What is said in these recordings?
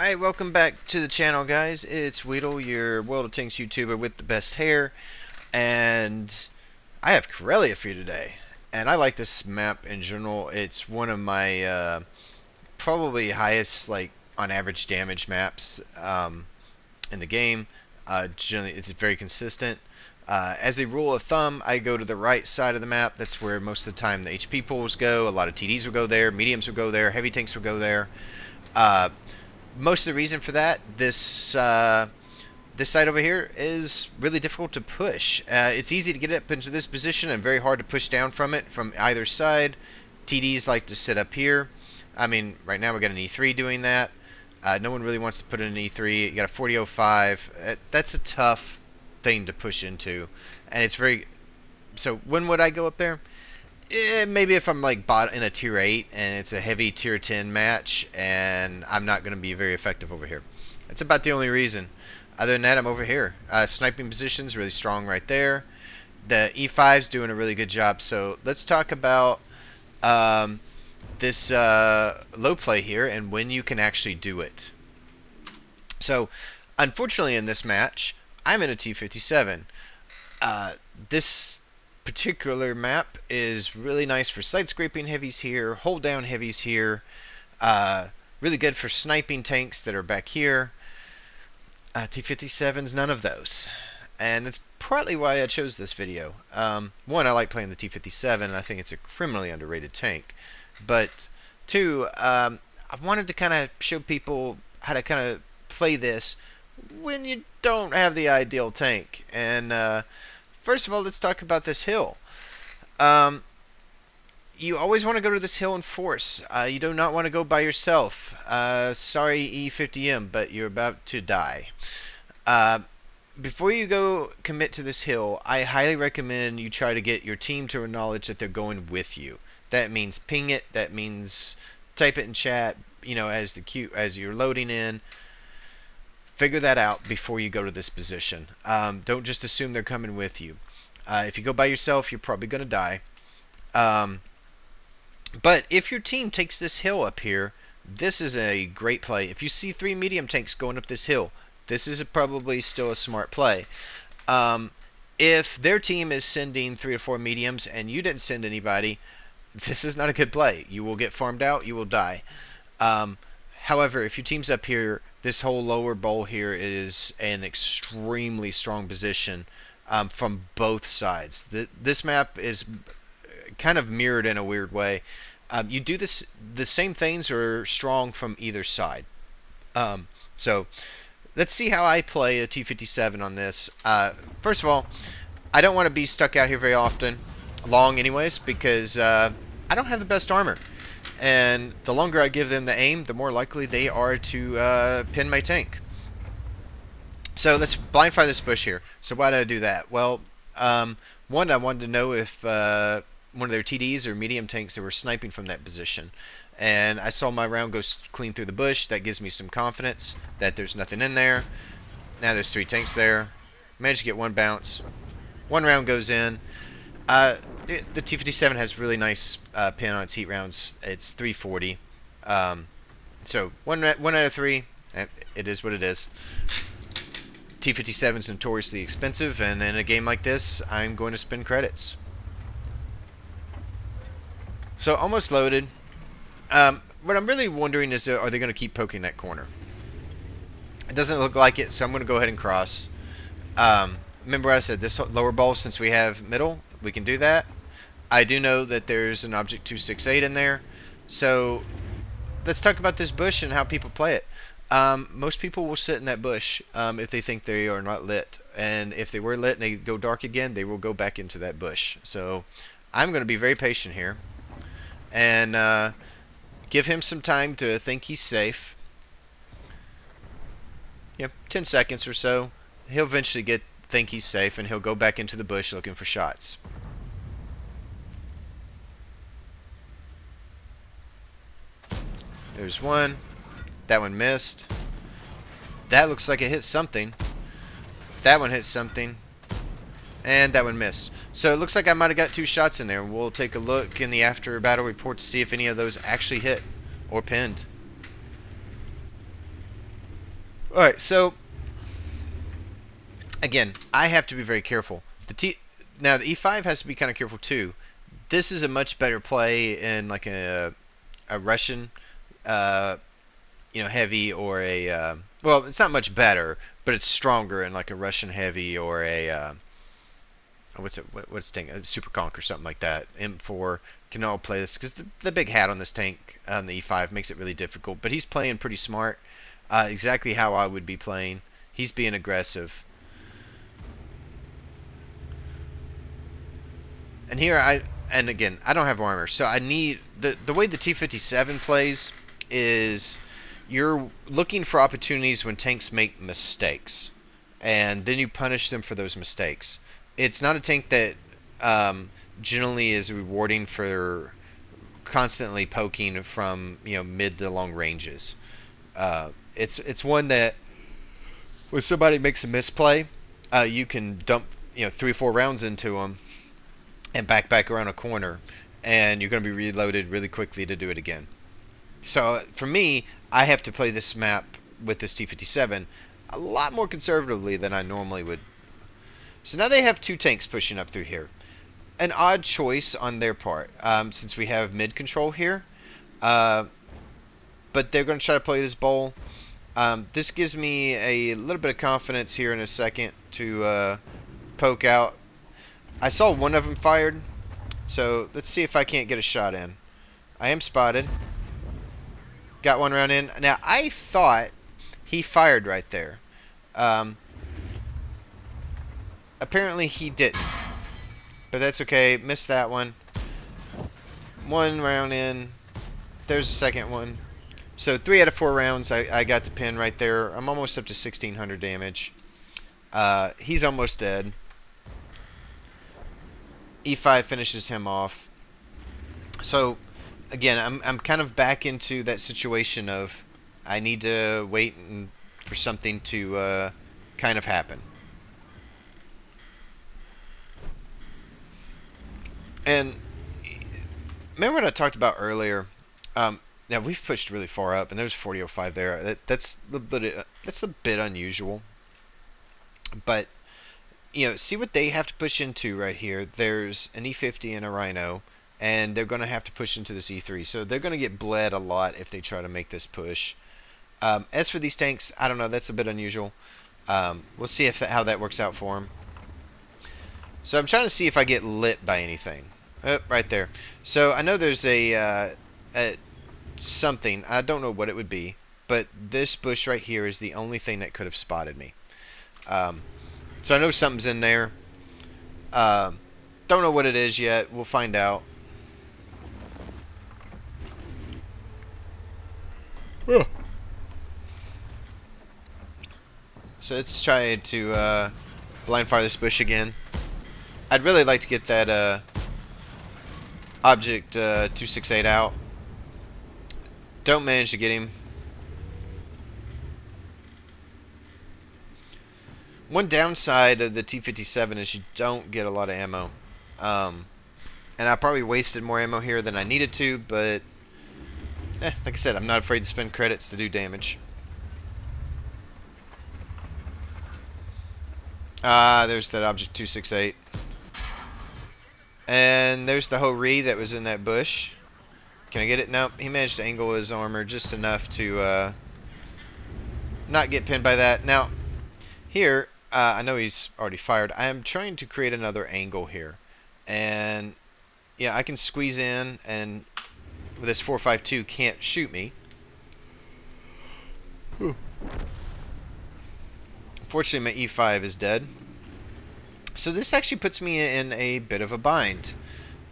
Alright, welcome back to the channel, guys. It's Weedle, your World of Tanks YouTuber with the best hair, and I have Corellia for you today. And I like this map in general. It's one of my probably highest, like, on average damage maps in the game. Generally, it's very consistent. As a rule of thumb, I go to the right side of the map. That's where most of the time the HP pools go. A lot of TDs will go there, mediums will go there, heavy tanks will go there. Most of the reason for that, this side over here is really difficult to push. It's easy to get up into this position and very hard to push down from it from either side. TDs like to sit up here. I mean, right now we got an E3 doing that. No one really wants to put in an E3. You got a 4005. That's a tough thing to push into, and it's very. So when would I go up there? Maybe if I'm like bought in a tier 8 and it's a heavy tier 10 match and I'm not going to be very effective over here. That's about the only reason. Other than that, I'm over here. Sniping position's really strong right there. The E5's doing a really good job. So let's talk about this low play here and when you can actually do it. So unfortunately in this match, I'm in a T57. This particular map is really nice for side scraping heavies here, hold down heavies here, really good for sniping tanks that are back here. T57's none of those, and that's partly why I chose this video. One, I like playing the T57 and I think it's a criminally underrated tank, but two, I wanted to kind of show people how to kind of play this when you don't have the ideal tank. And first of all, let's talk about this hill. You always want to go to this hill in force. You do not want to go by yourself. Sorry, E50M, but you're about to die. Before you go commit to this hill, I highly recommend you try to get your team to acknowledge that they're going with you. That means ping it. That means type it in chat. You know, as you're loading in. Figure that out before you go to this position. Don't just assume they're coming with you. If you go by yourself, you're probably going to die. But if your team takes this hill up here, this is a great play. If you see 3 medium tanks going up this hill, this is probably still a smart play. If their team is sending 3 or 4 mediums and you didn't send anybody, this is not a good play. You will get farmed out. You will die. However, if your team's up here, this whole lower bowl here is an extremely strong position from both sides. This map is kind of mirrored in a weird way. You do this, the same things are strong from either side. So let's see how I play a T57 on this. First of all, I don't want to be stuck out here very often, long anyways, because I don't have the best armor. And the longer I give them the aim, the more likely they are to pin my tank. So let's blind fire this bush here. So why did I do that? Well, one, I wanted to know if one of their TDs or medium tanks that were sniping from that position. And I saw my round go clean through the bush. That gives me some confidence that there's nothing in there. Now there's 3 tanks there. Managed to get 1 bounce. 1 round goes in. The T57 has really nice pin on its heat rounds. It's 340. So 1 out of 3. It is what it is. T57 is notoriously expensive, and in a game like this, I'm going to spend credits. So almost loaded. What I'm really wondering is, are they going to keep poking that corner? It doesn't look like it, so I'm going to go ahead and cross. Remember what I said, this lower bowl, since we have middle, we can do that. I do know that there's an object 268 in there. So let's talk about this bush and how people play it. Most people will sit in that bush if they think they are not lit. And if they were lit and they go dark again, they will go back into that bush. So I'm going to be very patient here. And give him some time to think he's safe. 10 seconds or so. He'll eventually think he's safe, and he'll go back into the bush looking for shots. There's 1. That one missed. That looks like it hit something. That one hit something. And that one missed. So it looks like I might have got 2 shots in there. We'll take a look in the after battle report to see if any of those actually hit or pinned. Alright, so again, I have to be very careful. Now the E5 has to be kind of careful too. This is a much better play in like a Russian, uh, heavy or a well, it's not much better, but it's stronger in like a Russian heavy or a what's the tank? A Super Conk or something like that. M4 can all play this because the big hat on this tank on the E5 makes it really difficult. But he's playing pretty smart, exactly how I would be playing. He's being aggressive. And here and again, I don't have armor, so I need the way the T57 plays is you're looking for opportunities when tanks make mistakes, and then you punish them for those mistakes. It's not a tank that generally is rewarding for constantly poking from mid to long ranges. It's one that when somebody makes a misplay, you can dump 3 or 4 rounds into them and back around a corner, and you're going to be reloaded really quickly to do it again. So for me, I have to play this map with this T57 a lot more conservatively than I normally would. So now they have 2 tanks pushing up through here. An odd choice on their part, since we have mid control here. But they're going to try to play this bowl. This gives me a little bit of confidence here in a second to poke out. I saw one of them fired, so let's see if I can't get a shot in. I am spotted. Got one round in. Now, I thought he fired right there. Apparently he didn't, but that's okay. Missed that one. One round in. There's a second one. So 3 out of 4 rounds, I got the pin right there. I'm almost up to 1,600 damage. He's almost dead. E5 finishes him off. So again, I'm kind of back into that situation of I need to wait for something to kind of happen. And remember what I talked about earlier? Now we've pushed really far up, and there's 4005 there. That's a bit unusual, but see what they have to push into right here. There's an E50 and a Rhino, and they're going to have to push into this E3. So they're going to get bled a lot if they try to make this push. As for these tanks, I don't know. That's a bit unusual. We'll see how that works out for them. So I'm trying to see if I get lit by anything. Right there. So I know there's a something. I don't know what it would be, but this bush right here is the only thing that could have spotted me. So I know something's in there. Don't know what it is yet. We'll find out. So let's try to blind fire this bush again. I'd really like to get that object 268 out. Don't manage to get him. One downside of the T57 is you don't get a lot of ammo. And I probably wasted more ammo here than I needed to, but like I said, I'm not afraid to spend credits to do damage. There's that object 268. And there's the Ho-Ri that was in that bush. Can I get it? Nope. He managed to angle his armor just enough to not get pinned by that. Now, here, I know he's already fired. I am trying to create another angle here. And, yeah, I can squeeze in, and this 452 can't shoot me. Whew. Unfortunately, my E5 is dead. So this actually puts me in a bit of a bind.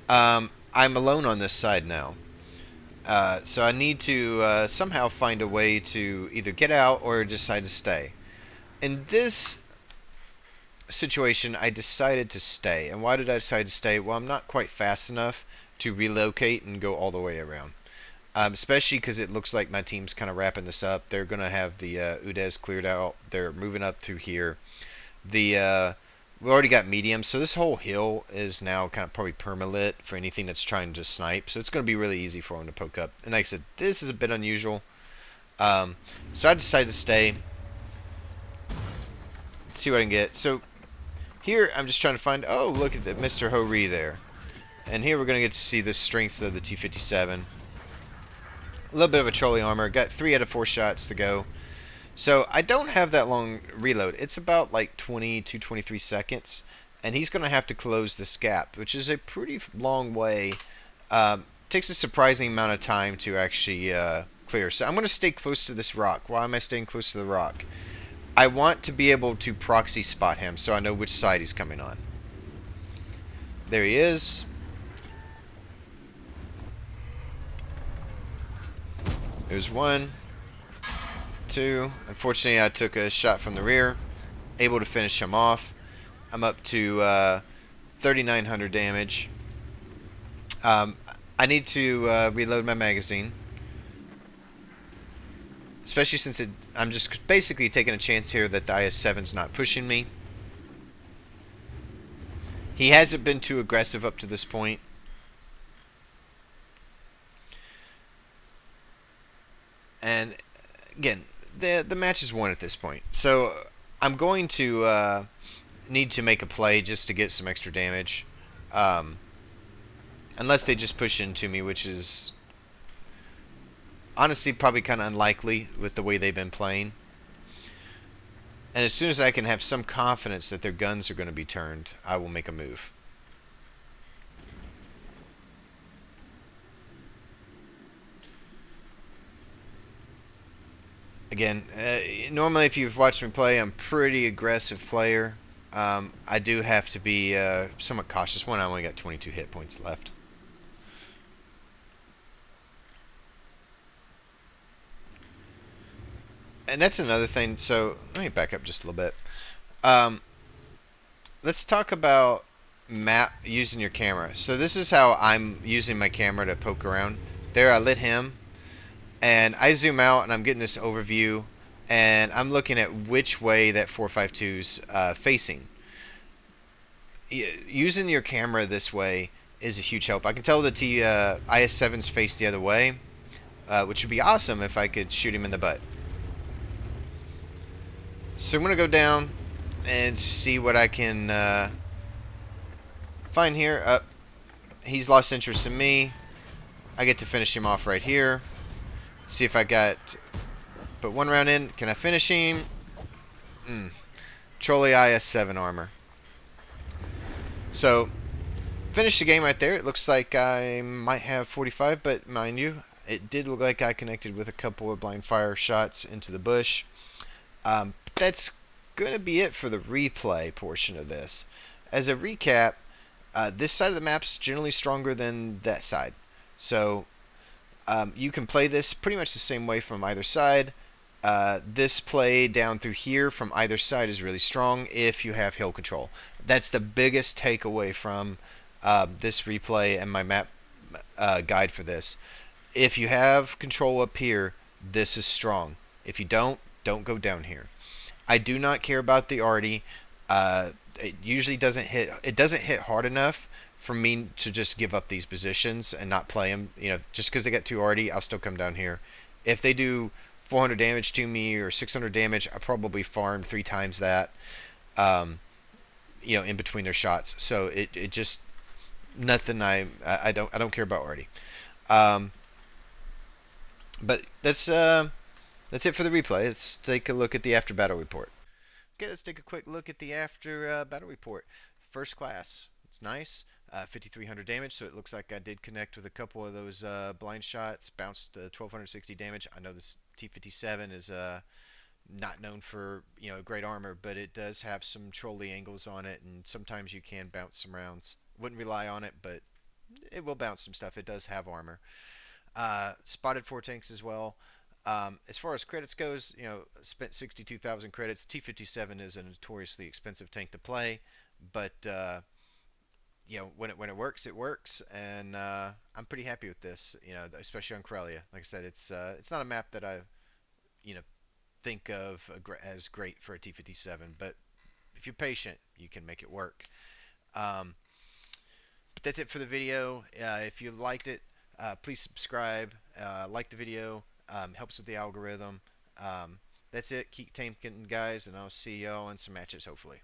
I'm alone on this side now. So I need to somehow find a way to either get out or decide to stay. In this situation, I decided to stay. And why did I decide to stay? Well, I'm not quite fast enough to relocate and go all the way around. Especially because it looks like my team's kind of wrapping this up. They're going to have the UDES cleared out. They're moving up through here. We already got medium, so this whole hill is now kind of probably permalit for anything that's trying to snipe. So it's going to be really easy for them to poke up. And like I said, this is a bit unusual. So I decided to stay. Let's see what I can get. So here I'm just trying to find. Oh, look at the Mr. Ho-Ri there. And here we're gonna get to see the strengths of the T57. A little bit of a trolley armor. Got 3 out of 4 shots to go. So I don't have that long reload. It's about like 20 to 23 seconds. And he's going to have to close this gap, which is a pretty long way. Takes a surprising amount of time to actually clear. So I'm going to stay close to this rock. Why am I staying close to the rock? I want to be able to proxy spot him so I know which side he's coming on. There he is. There's 1, 2. Unfortunately, I took a shot from the rear. Able to finish him off. I'm up to 3,900 damage. I need to reload my magazine. Especially since I'm just basically taking a chance here that the IS-7's not pushing me. He hasn't been too aggressive up to this point. And again, the match is won at this point. So I'm going to need to make a play just to get some extra damage. Unless they just push into me, which is honestly probably kind of unlikely with the way they've been playing. And as soon as I can have some confidence that their guns are going to be turned, I will make a move. Again, normally if you've watched me play, I'm a pretty aggressive player. I do have to be somewhat cautious. One, I only got 22 hit points left. And that's another thing. So let me back up just a little bit. Let's talk about map using your camera. So this is how I'm using my camera to poke around. There, I lit him, and I zoom out, and I'm getting this overview, and I'm looking at which way that 452's facing. Using your camera this way is a huge help. I can tell that the IS-7's face the other way, which would be awesome if I could shoot him in the butt. So I'm going to go down and see what I can find here. He's lost interest in me. I get to finish him off right here. See if I got... Put 1 round in. Can I finish him? Trolley IS-7 armor. So, finish the game right there. It looks like I might have 45, but mind you, it did look like I connected with a couple of blind fire shots into the bush. That's going to be it for the replay portion of this. As a recap, this side of the map's generally stronger than that side. So you can play this pretty much the same way from either side. This play down through here from either side is really strong if you have hill control. That's the biggest takeaway from this replay and my map guide for this. If you have control up here, this is strong. If you don't go down here. I do not care about the arty. It usually doesn't hit. It doesn't hit hard enough for me to just give up these positions and not play them. You know, just because they get too arty, I'll still come down here. If they do 400 damage to me or 600 damage, I probably farmed 3 times that. You know, in between their shots. So it just nothing. I don't care about arty. But that's it for the replay. Let's take a look at the after battle report. Okay, let's take a quick look at the after battle report. First class. It's nice. 5,300 damage, so it looks like I did connect with a couple of those blind shots. Bounced 1,260 damage. I know this T57 is not known for great armor, but it does have some trolley angles on it, and sometimes you can bounce some rounds. Wouldn't rely on it, but it will bounce some stuff. It does have armor. Spotted 4 tanks as well. As far as credits goes, spent 62,000 credits. T57 is a notoriously expensive tank to play, but when it works, it works, and I'm pretty happy with this. Especially on Corellia. Like I said, it's not a map that I think of as great for a T57, but if you're patient, you can make it work. But that's it for the video. If you liked it, please subscribe, like the video. Helps with the algorithm. That's it. Keep tanking, guys, and I'll see y'all in some matches, hopefully.